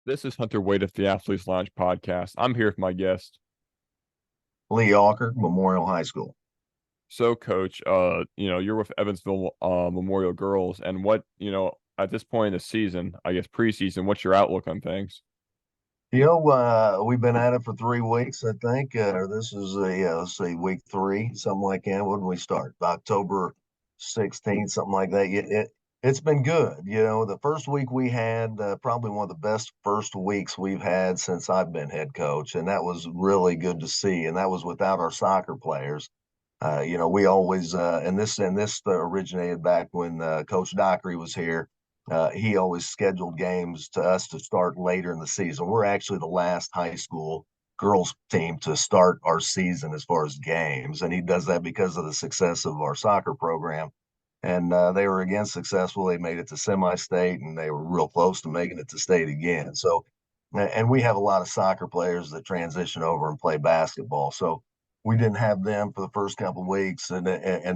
This is Hunter Wade of the Athletes Lounge podcast. I'm here with my guest. Lee Auker, Memorial High School. So, Coach, you're with Evansville Memorial Girls, and at this point in the season, I guess preseason, what's your outlook on things? We've been at it for 3 weeks, I think. This is let's see, week three, something like that. When did we start? October 16th, something like that. It's been good. The first week we had probably one of the best first weeks we've had since I've been head coach, and that was really good to see. And that was without our soccer players. We always and this originated back when Coach Dockery was here. He always scheduled games to us to start later in the season. We're actually the last high school girls team to start our season as far as games, and he does that because of the success of our soccer program. And they were again successful. They made it to semi-state, and they were real close to making it to state again. So, and we have a lot of soccer players that transition over and play basketball. So we didn't have them for the first couple of weeks, and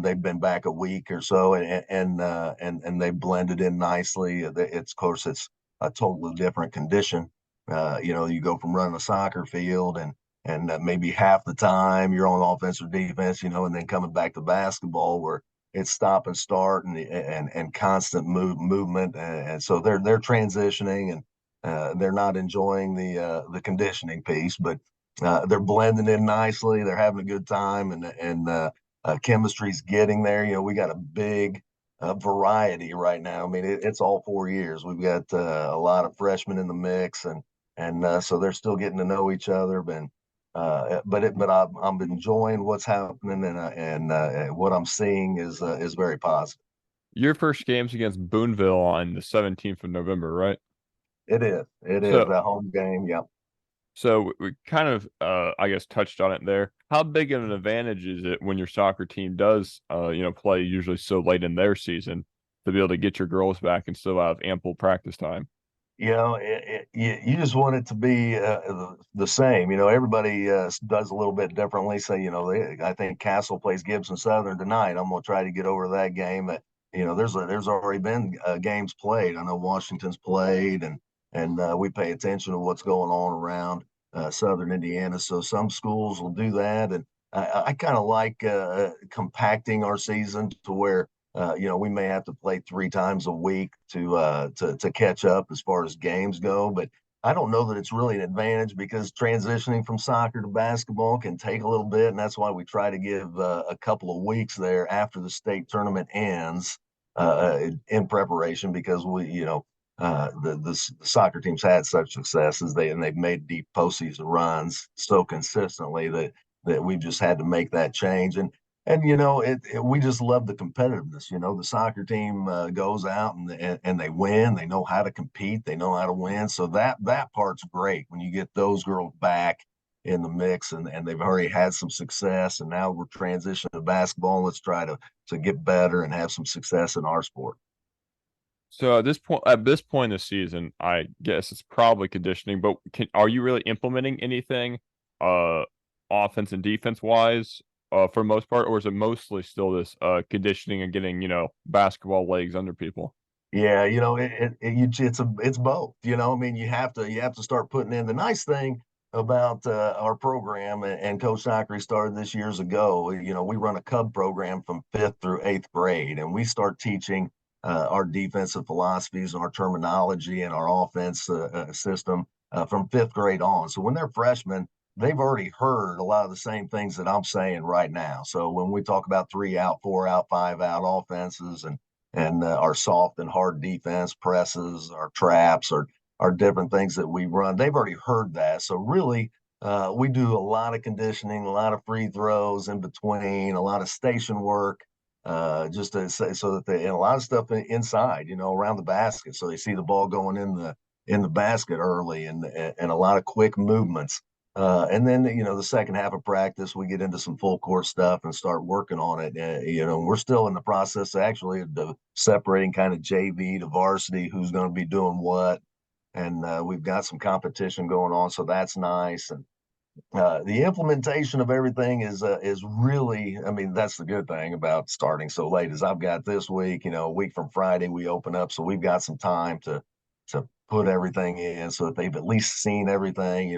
they've been back a week or so, and they blended in nicely. It's of course it's a totally different condition. You go from running a soccer field and maybe half the time you're on offense or defense, and then coming back to basketball where it's stop and start and constant movement, and so they're transitioning and they're not enjoying the conditioning piece, but they're blending in nicely. They're having a good time, and chemistry's getting there. We got a big variety right now. I mean, it's all 4 years. We've got a lot of freshmen in the mix, and so they're still getting to know each other. But I'm enjoying what's happening, and what I'm seeing is very positive. Your first game's against Boonville on the 17th of November, right? It is. It is So, a home game. Yep. we kind of, I guess, touched on it there. How big of an advantage is it when your soccer team does, play usually so late in their season to be able to get your girls back and still have ample practice time? You just want it to be the same. Everybody does a little bit differently. So, I think Castle plays Gibson Southern tonight. I'm going to try to get over that game. There's already been games played. I know Washington's played, and we pay attention to what's going on around Southern Indiana. So some schools will do that, and I kind of like compacting our season to where we may have to play 3 times a week to catch up as far as games go. But I don't know that it's really an advantage because transitioning from soccer to basketball can take a little bit, and that's why we try to give a couple of weeks there after the state tournament ends in preparation because the soccer teams had such success as they've made deep postseason runs so consistently that we've just had to make that change. And we just love the competitiveness. The soccer team goes out and they win. They know how to compete. They know how to win. So that part's great when you get those girls back in the mix, and they've already had some success. And now we're transitioning to basketball. Let's try to get better and have some success in our sport. So at this point in the season, I guess it's probably conditioning, but are you really implementing anything, uh, offense and defense wise, for the most part, or is it mostly still this conditioning and getting, basketball legs under people? Yeah, it's both. I mean, you have to start putting in. The nice thing about our program, and Coach Zachary started this years ago. We run a Cub program from fifth through eighth grade, and we start teaching our defensive philosophies and our terminology and our offense system from fifth grade on. So when they're freshmen, they've already heard a lot of the same things that I'm saying right now. So when we talk about 3 out, 4 out, 5 out offenses and our soft and hard defense presses, our traps, our different things that we run. They've already heard that. So really, we do a lot of conditioning, a lot of free throws in between, a lot of station work, just to say so that and a lot of stuff inside, around the basket. So they see the ball going in the basket early, and a lot of quick movements. And then, the second half of practice, we get into some full court stuff and start working on it. We're still in the process actually of separating kind of JV to varsity, who's going to be doing what. And we've got some competition going on, so that's nice. And the implementation of everything is really, I mean, that's the good thing about starting so late. Is I've got this week, a week from Friday we open up, so we've got some time to put everything in so that they've at least seen everything.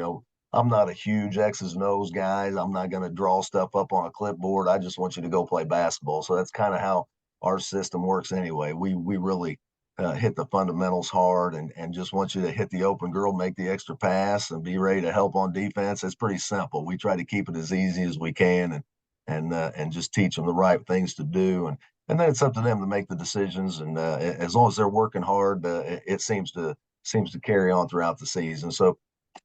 I'm not a huge X's and O's guy. I'm not going to draw stuff up on a clipboard. I just want you to go play basketball. So that's kind of how our system works anyway. We really hit the fundamentals hard and just want you to hit the open girl, make the extra pass, and be ready to help on defense. It's pretty simple. We try to keep it as easy as we can and just teach them the right things to do. And then it's up to them to make the decisions. And as long as they're working hard, it seems to carry on throughout the season. So,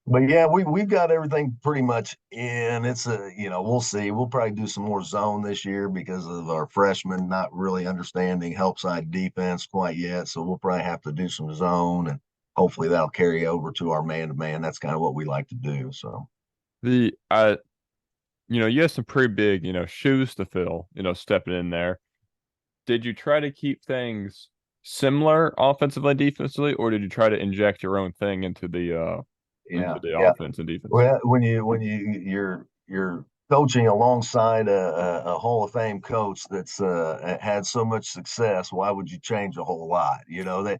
but yeah, we've got everything pretty much in. We'll see. We'll probably do some more zone this year because of our freshmen not really understanding help side defense quite yet. So we'll probably have to do some zone, and hopefully that'll carry over to our man to man. That's kind of what we like to do. So The you have some pretty big, shoes to fill, stepping in there. Did you try to keep things similar offensively and defensively, or did you try to inject your own thing into yeah, the yeah. offense and defense? Well, when you're coaching alongside a Hall of Fame coach that's had so much success, why would you change a whole lot? That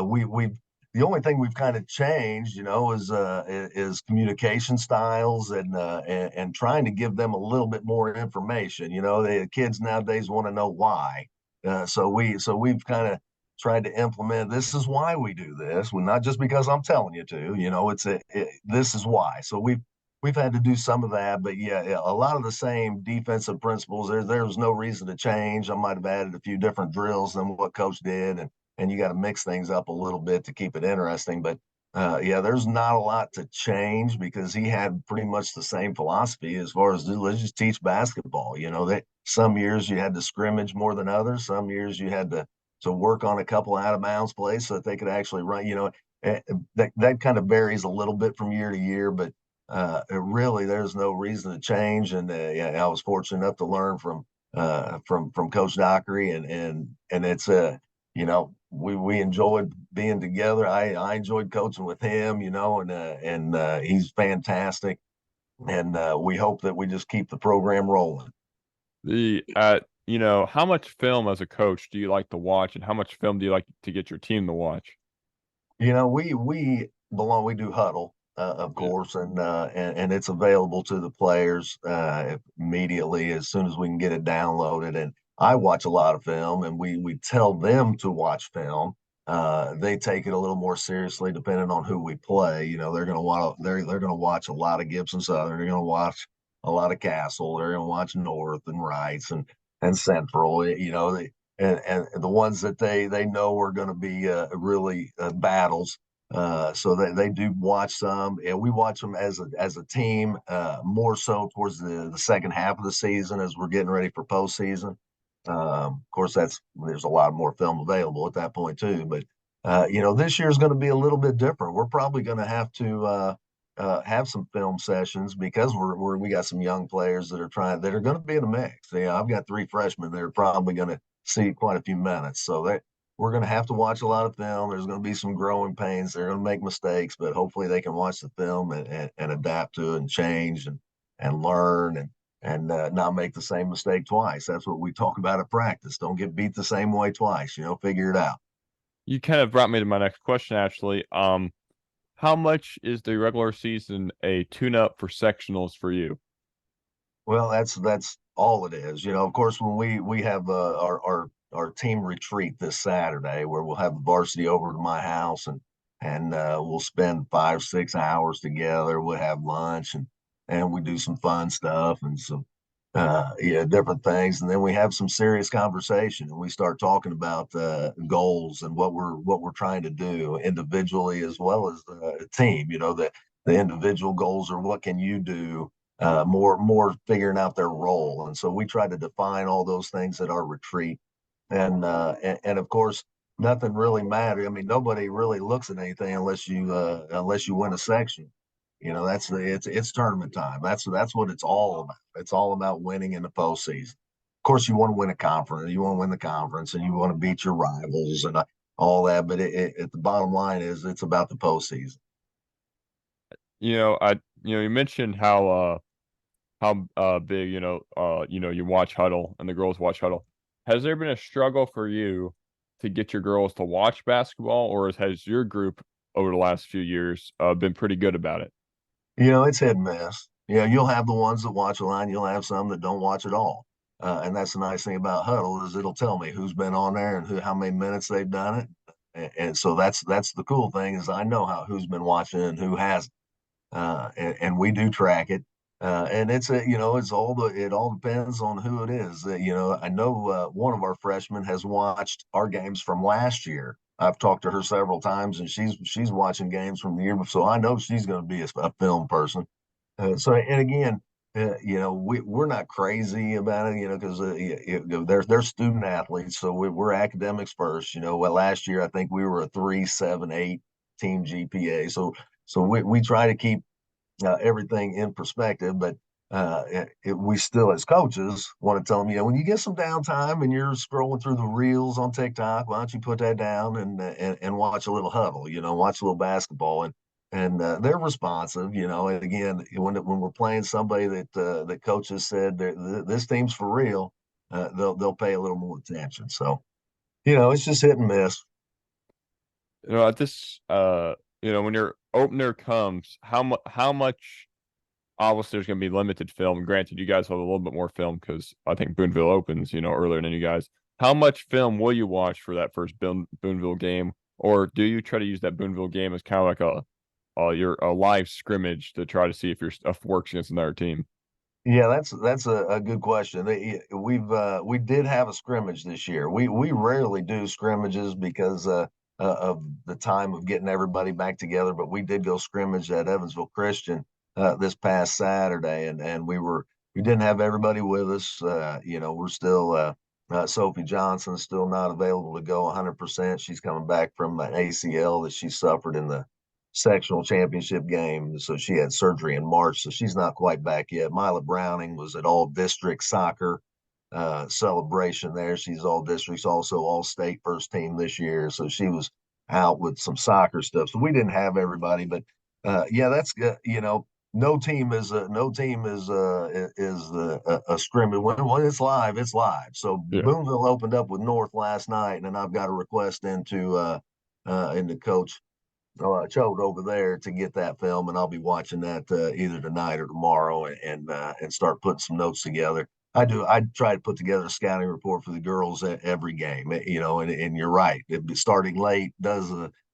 we've the only thing we've kind of changed, is communication styles and trying to give them a little bit more information. The kids nowadays want to know why. So we've kind of tried to implement, this is why we do this, well, not just because I'm telling you to. This is why. So we've had to do some of that, but yeah, a lot of the same defensive principles. There's no reason to change. I might have added a few different drills than what coach did, and you got to mix things up a little bit to keep it interesting. But yeah, there's not a lot to change because he had pretty much the same philosophy as far as, let's just teach basketball. That some years you had to scrimmage more than others. Some years you had to work on a couple out of bounds plays so that they could actually run. That kind of varies a little bit from year to year, but really there's no reason to change. And yeah, I was fortunate enough to learn from Coach Dockery, and it's we enjoyed being together. I enjoyed coaching with him, and he's fantastic. And we hope that we just keep the program rolling. How much film as a coach do you like to watch, and how much film do you like to get your team to watch? We do huddle, of Yeah. course, and it's available to the players immediately as soon as we can get it downloaded. And I watch a lot of film, and we tell them to watch film. They take it a little more seriously depending on who we play. They're gonna watch a lot of Gibson Southern. They're gonna watch a lot of Castle. They're gonna watch North and Rice and Central. And the ones that they know are going to be really battles. So they do watch some, and we watch them as a team more so towards the second half of the season as we're getting ready for postseason. Of course, there's a lot more film available at that point too. But this year is going to be a little bit different. We're probably going to have to have some film sessions because we got some young players that are going to be in the mix. Yeah, I've got three freshmen that are probably going to see quite a few minutes, so that we're going to have to watch a lot of film. There's going to be some growing pains. They're going to make mistakes, but hopefully they can watch the film and adapt to it and change and learn and not make the same mistake twice. That's what we talk about at practice. Don't get beat the same way twice. Figure it out. You kind of brought me to my next question, actually. How much is the regular season a tune-up for sectionals for you? Well, that's all it is. Of course, when we have our team retreat this Saturday, where we'll have the varsity over to my house and we'll spend 5-6 hours together. We'll have lunch and we do some fun stuff and some yeah, different things, and then we have some serious conversation and we start talking about goals and what we're trying to do individually as well as the team. The individual goals are what can you do, more figuring out their role. And so we try to define all those things at our retreat. And of course, nothing really matters. I mean, nobody really looks at anything unless you win a section. It's tournament time. That's what it's all about. It's all about winning in the postseason. Of course, you want to win a conference. You want to win the conference, and you want to beat your rivals and all that. But the bottom line is, it's about the postseason. You mentioned how big, you watch huddle and the girls watch huddle. Has there been a struggle for you to get your girls to watch basketball, or has your group over the last few years been pretty good about it. It's hit and miss. You'll have the ones that watch a line, you'll have some that don't watch at all. And that's the nice thing about Huddle is it'll tell me who's been on there and how many minutes they've done it. And so that's the cool thing is I know who's been watching and who hasn't. And we do track it. And it all depends on who it is. I know one of our freshmen has watched our games from last year. I've talked to her several times, and she's watching games from the year before, so I know she's going to be a film person. And again, we're not crazy about it, because they're student athletes, so we're academics first. Well, last year I think we were a 3.78 team GPA, so we try to keep everything in perspective. But we still, as coaches, want to tell them, when you get some downtime and you're scrolling through the reels on TikTok, why don't you put that down and watch a little Huddle, watch a little basketball, and they're responsive, And again, when we're playing somebody that coaches said this team's for real, they'll pay a little more attention. So it's just hit and miss. At this when your opener comes, how much obviously there's going to be limited film. Granted, you guys have a little bit more film because I think Boonville opens, earlier than you guys. How much film will you watch for that first Boonville game, or do you try to use that Boonville game as kind of like a live scrimmage to try to see if your stuff works against another team? Yeah, that's a good question. We did have a scrimmage this year. We rarely do scrimmages because of the time of getting everybody back together, but we did go scrimmage at Evansville Christian this past Saturday, and we didn't have everybody with us. We're still Sophie Johnson's still not available to go 100%. She's coming back from an ACL that she suffered in the sectional championship game. So she had surgery in March, so she's not quite back yet. Mila Browning was at all district soccer celebration there. She's all districts, also all state first team this year. So she was out with some soccer stuff. So we didn't have everybody, but yeah, that's good. No team is a scrimmage. When it's live, it's live. So Yeah. Boonville opened up with North last night, and I've got a request into Coach Chode over there to get that film, and I'll be watching that either tonight or tomorrow, and start putting some notes together. I do. I try to put together a scouting report for the girls at every game. And you're right. Starting late does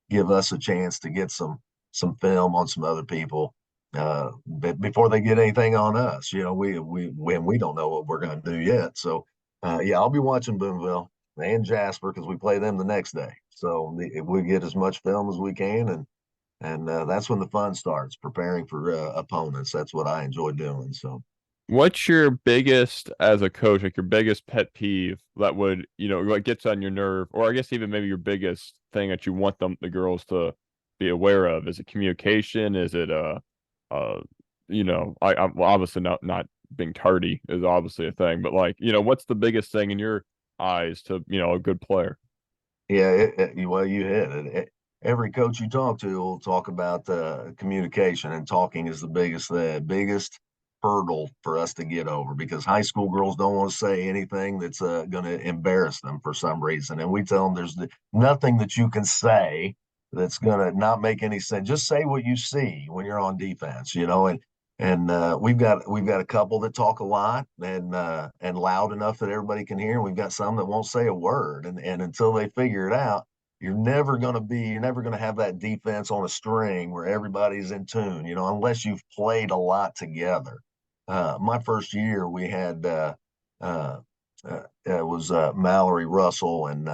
give us a chance to get some film on some other people before they get anything on us. We don't know what we're going to do yet. So yeah, I'll be watching Boonville and Jasper because we play them the next day. So we get as much film as we can, and that's when the fun starts, preparing for opponents. That's what I enjoy doing. So What's your biggest, as a coach, like your biggest pet peeve that would, what gets on your nerve, or I guess even maybe your biggest thing that you want the girls to be aware of? Is it communication? Is it uh, well, obviously not being tardy is obviously a thing, but like, what's the biggest thing in your eyes to, a good player? yeah, well, you hit it. Every coach you talk to will talk about communication, and talking is the biggest hurdle for us to get over because high school girls don't want to say anything that's going to embarrass them for some reason. And we tell them there's nothing that you can say that's going to not make any sense. Just say what you see when you're on defense, and we've got a couple that talk a lot and loud enough that everybody can hear. And we've got some that won't say a word, and until they figure it out, you're never gonna have that defense on a string where everybody's in tune. Unless you've played a lot together. My first year, we had it was Mallory Russell and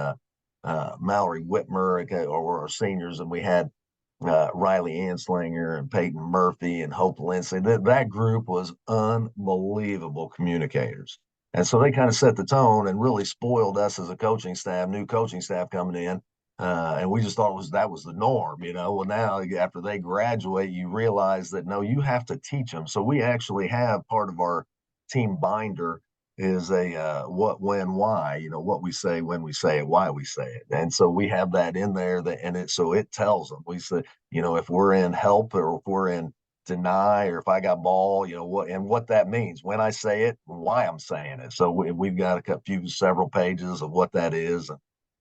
Mallory Whitmer, okay, or our seniors, and we had Riley Anslinger and Peyton Murphy and Hope Lindsay. That group was unbelievable communicators. And so they kind of set the tone and really spoiled us as a coaching staff, new coaching staff coming in. And we just thought that was the norm. Well, now after they graduate, you realize that no, you have to teach them. So we actually have part of our team binder is a what, when, why, what we say, when we say it, why we say it. And so we have that in there so it tells them. We say, if we're in help or if we're in deny or if I got ball, what that means when I say it, why I'm saying it. So we've got several pages of what that is.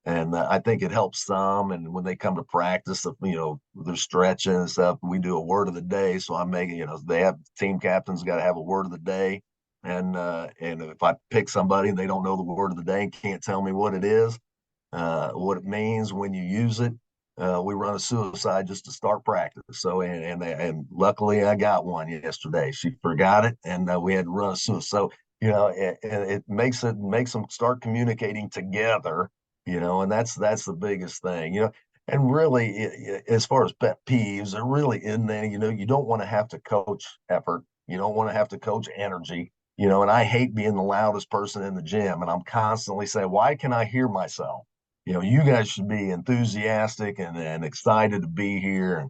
and I think it helps some. And when they come to practice, they're stretching and stuff. We do a word of the day, so I'm making, they have team captains got to have a word of the day, and if I pick somebody and they don't know the word of the day and can't tell me what it means when you use it. We run a suicide just to start practice. So and luckily I got one yesterday. She forgot it, and we had to run a suicide. So it makes them start communicating together. And that's the biggest thing. And really, as far as pet peeves, there really isn't any. You don't want to have to coach effort. You don't want to have to coach energy. And I hate being the loudest person in the gym, and I'm constantly saying, "Why can I hear myself?" You guys should be enthusiastic and excited to be here.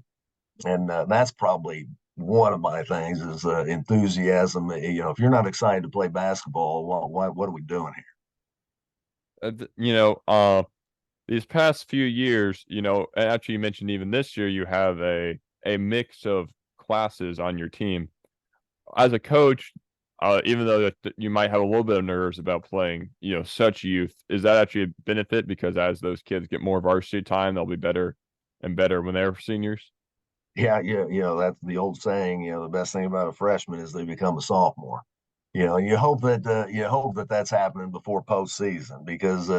And that's probably one of my things is enthusiasm. If you're not excited to play basketball, what are we doing here? You know, these past few years, and actually you mentioned even this year you have a mix of classes on your team. As a coach, even though that you might have a little bit of nerves about playing, such youth, is that actually a benefit because as those kids get more varsity time, they'll be better and better when they're seniors? Yeah, yeah, that's the old saying. The best thing about a freshman is they become a sophomore. You hope that that's happening before postseason because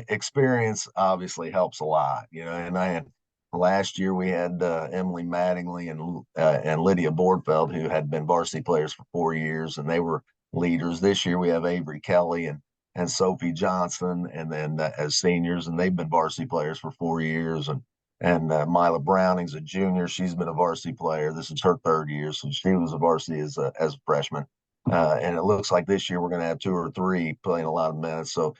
experience obviously helps a lot. And I had last year we had Emily Mattingly and Lydia Bordfeld who had been varsity players for 4 years and they were leaders. This year we have Avery Kelly and Sophie Johnson and then as seniors and they've been varsity players for 4 years and Mila Browning's a junior. She's been a varsity player. This is her third year, so she was a varsity as a freshman. And it looks like this year we're going to have two or three playing a lot of minutes. So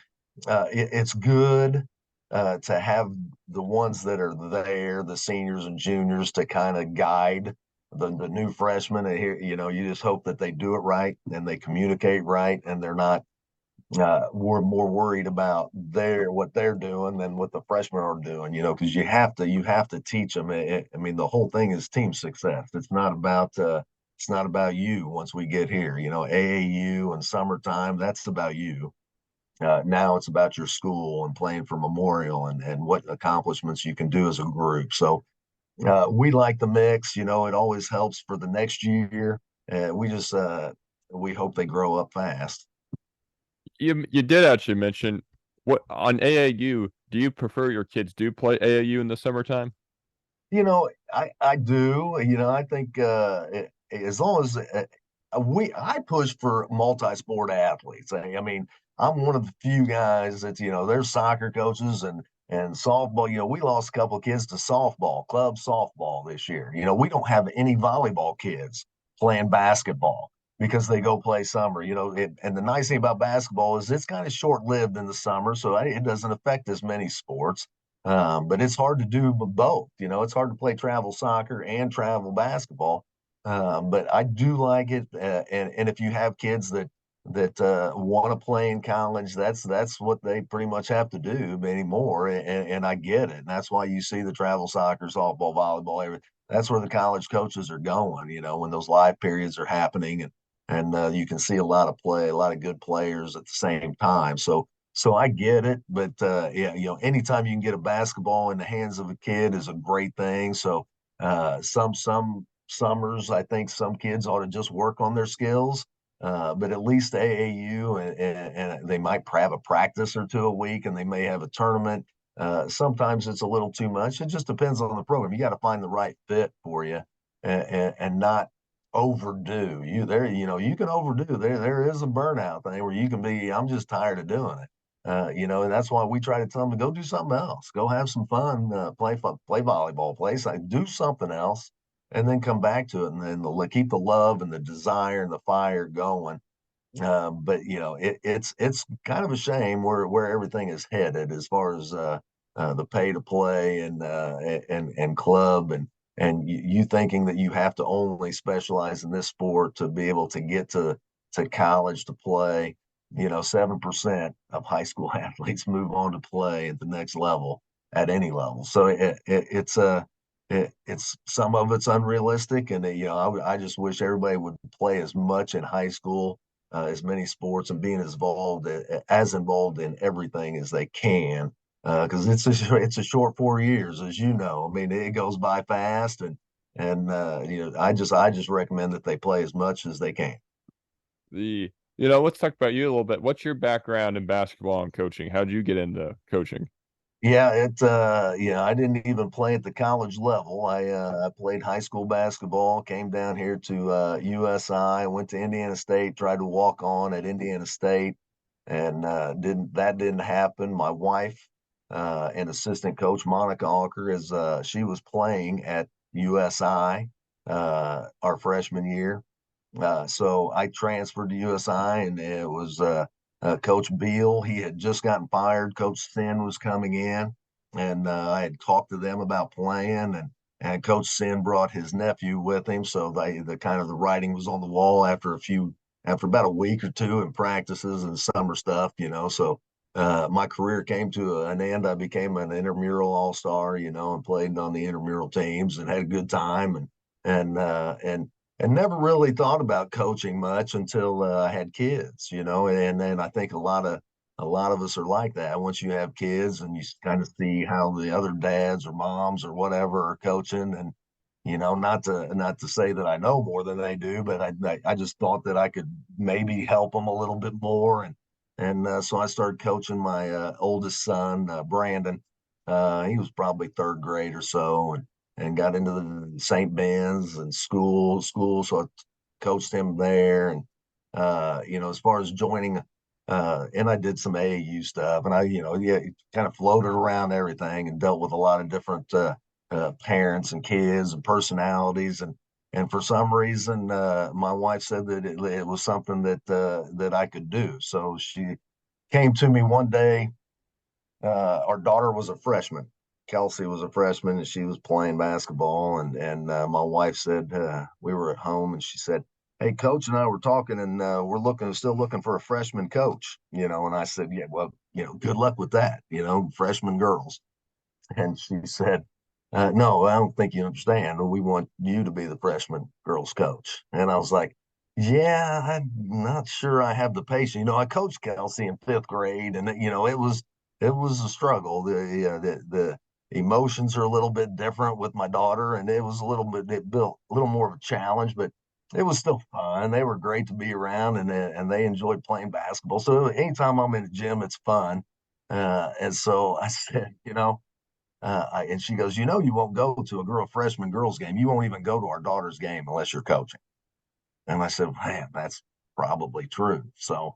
it's good to have the ones that are there, the seniors and juniors, to kind of guide the new freshmen. And here, you just hope that they do it right and they communicate right, and they're not we're more worried about what they're doing than what the freshmen are doing, because you have to teach them. I mean, the whole thing is team success. It's not about you once we get here. AAU and summertime, that's about you. Now it's about your school and playing for Memorial and what accomplishments you can do as a group. So we like the mix. It always helps for the next year. We hope they grow up fast. You did actually mention what on AAU, do you prefer your kids do play AAU in the summertime? I do. I think as long as I push for multi-sport athletes. I mean, I'm one of the few guys that there's soccer coaches and softball. We lost a couple of kids to softball, club softball this year. We don't have any volleyball kids playing basketball because they go play summer. And the nice thing about basketball is it's kind of short-lived in the summer, so it doesn't affect as many sports. But it's hard to do both. It's hard to play travel soccer and travel basketball. But I do like it, and if you have kids that want to play in college, that's what they pretty much have to do anymore. And I get it. And that's why you see the travel soccer, softball, volleyball, everything. That's where the college coaches are going. When those live periods are happening, and you can see a lot of play, a lot of good players at the same time. So I get it, but yeah, anytime you can get a basketball in the hands of a kid is a great thing. So some summers, I think some kids ought to just work on their skills. But at least AAU and they might have a practice or two a week, and they may have a tournament. Sometimes it's a little too much. It just depends on the program. You got to find the right fit for you, and not overdo. You can overdo. There is a burnout thing where you can be. I'm just tired of doing it. And that's why we try to tell them to go do something else, go have some fun, play volleyball, do something else, and then come back to it, and then keep the love and the desire and the fire going. But it's kind of a shame where everything is headed as far as the pay to play and club and you thinking that you have to only specialize in this sport to be able to get to college to play. 7% of high school athletes move on to play at the next level at any level. So it's some of it's unrealistic, and I just wish everybody would play as much in high school, as many sports, and being as involved in everything as they can. because it's a short 4 years, as you know. I mean, it goes by fast, and I just recommend that they play as much as they can. Let's talk about you a little bit. What's your background in basketball and coaching? How'd you get into coaching? Yeah, I didn't even play at the college level. I played high school basketball, came down here to USI, went to Indiana State, tried to walk on at Indiana State, and didn't happen. My wife and assistant coach Monica Auker is she was playing at USI our freshman year. So I transferred to USI, and it was Coach Beal. He had just gotten fired. Coach Sin was coming in, and I had talked to them about playing, and Coach Sin brought his nephew with him. So the kind of the writing was on the wall after about a week or two in practices and summer stuff, So my career came to an end. I became an intramural all star, and played on the intramural teams and had a good time and uh, and and never really thought about coaching much until I had kids, and then I think a lot of us are like that. Once you have kids and you kind of see how the other dads or moms or whatever are coaching, and not to say that I know more than they do, but I just thought that I could maybe help them a little bit more, and so I started coaching my oldest son, Brandon. He was probably third grade or so, and got into the St. Ben's and school. So I coached him there. And, as far as joining, and I did some AAU stuff, and yeah, kind of floated around everything and dealt with a lot of different parents and kids and personalities. And for some reason, my wife said that it was something that I could do. So she came to me one day. Our daughter was a freshman. Kelsey was a freshman, and she was playing basketball. And my wife said we were at home, and she said, "Hey, coach and I were talking, and we're still looking for a freshman coach." And I said, "Yeah, well, good luck with that. Freshman girls." And she said, "No, I don't think you understand. We want you to be the freshman girls coach." And I was like, "Yeah, I'm not sure I have the patience." I coached Kelsey in fifth grade, and it was a struggle. The emotions are a little bit different with my daughter, and it built a little more of a challenge, but it was still fun. They were great to be around, and they enjoyed playing basketball. So anytime I'm in the gym, it's fun. And so I said, and she goes, you won't go to a freshman girls game. You won't even go to our daughter's game unless you're coaching. And I said, man, that's probably true. So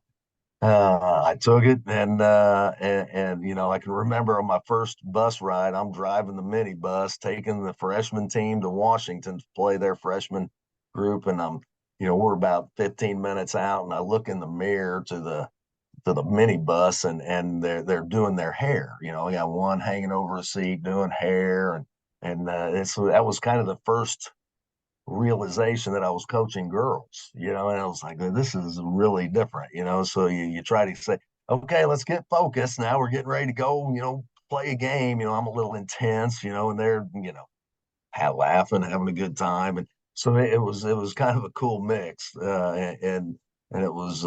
I took it, and I can remember on my first bus ride, I'm driving the minibus, taking the freshman team to Washington to play their freshman group, and we're about 15 minutes out, and I look in the mirror to the minibus, and they're doing their hair. I got one hanging over a seat doing hair, and so that was kind of the first realization that I was coaching girls. And I was like, this is really different. So you try to say, okay, let's get focused. Now we're getting ready to go. Play a game. I'm a little intense. And they're laughing, having a good time, and so it was kind of a cool mix, and it was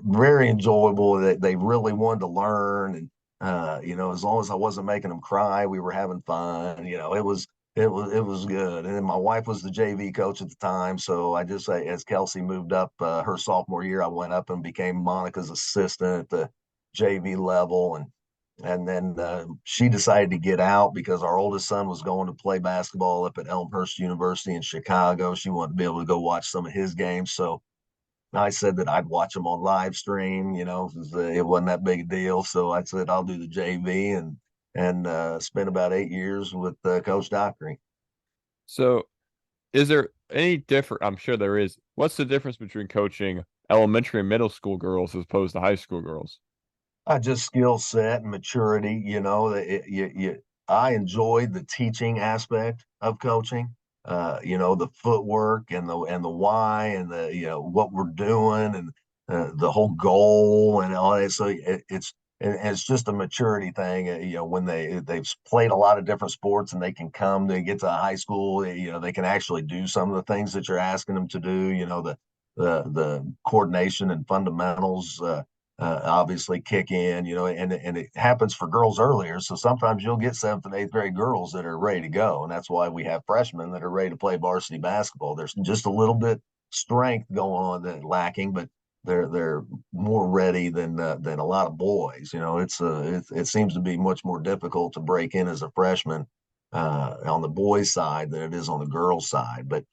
very enjoyable. They really wanted to learn, and as long as I wasn't making them cry, we were having fun. It was good. And then my wife was the JV coach at the time, so I just say as Kelsey moved up her sophomore year, I went up and became Monica's assistant at the JV level, and then she decided to get out because our oldest son was going to play basketball up at Elmhurst University in Chicago. She wanted to be able to go watch some of his games. So I said that I'd watch them on live stream, 'cause, it wasn't that big a deal. So I said I'll do the JV and spent about 8 years with Coach Dockery. So, is there any different? I'm sure there is. What's the difference between coaching elementary and middle school girls as opposed to high school girls? Just skill set and maturity. I enjoyed the teaching aspect of coaching. The footwork and the why and the what we're doing and the whole goal and all that. So it's just a maturity thing. When they've played a lot of different sports and they get to high school, they can actually do some of the things that you're asking them to do. The coordination and fundamentals. obviously kick in, and it happens for girls earlier. So sometimes you'll get seventh and eighth grade girls that are ready to go, and that's why we have freshmen that are ready to play varsity basketball. There's just a little bit strength going on that lacking, but they're more ready than a lot of boys. It seems to be much more difficult to break in as a freshman on the boys' side than it is on the girls' side. But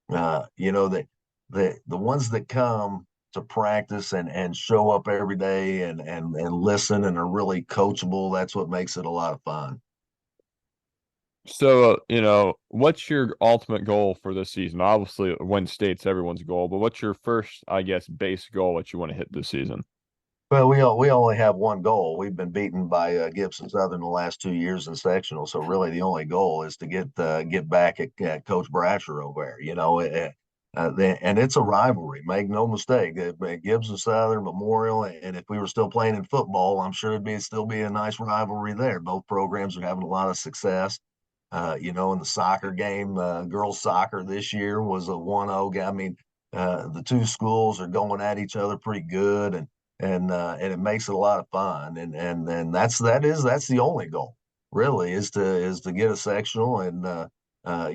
the ones that come to practice and show up every day and listen and are really coachable, that's what makes it a lot of fun. So, what's your ultimate goal for this season? Obviously, win state's everyone's goal, but what's your first, I guess, base goal that you want to hit this season? Well, we only have one goal. We've been beaten by Gibson Southern the last 2 years in sectional, so really the only goal is to get back at Coach Brasher over there. And it's a rivalry. Make no mistake. Gibson Southern Memorial, and if we were still playing in football, I'm sure it'd still be a nice rivalry there. Both programs are having a lot of success. In the soccer game, girls soccer this year was a 1-0 game. I mean, the two schools are going at each other pretty good, and it makes it a lot of fun. And that's the only goal really is to get a sectional. And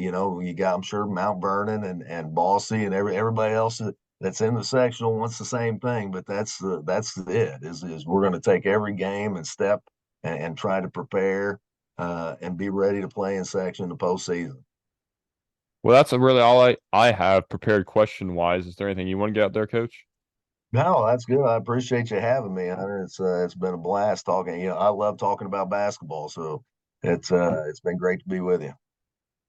you got, I'm sure, Mount Vernon and Bossy and everybody else that's in the sectional wants the same thing. But that's it is we're going to take every game and step and try to prepare and be ready to play in section in the postseason. Well, that's really all I have prepared question wise. Is there anything you want to get out there, Coach? No, that's good. I appreciate you having me, Hunter. It's been a blast talking. I love talking about basketball, so it's been great to be with you.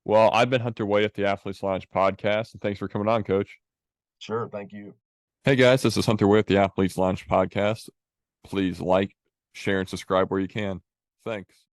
Well, I've been Hunter White at the Athletes Lounge podcast, and thanks for coming on, Coach. Sure, thank you. Hey guys, this is Hunter White at the Athletes Lounge podcast. Please like, share, and subscribe where you can. Thanks.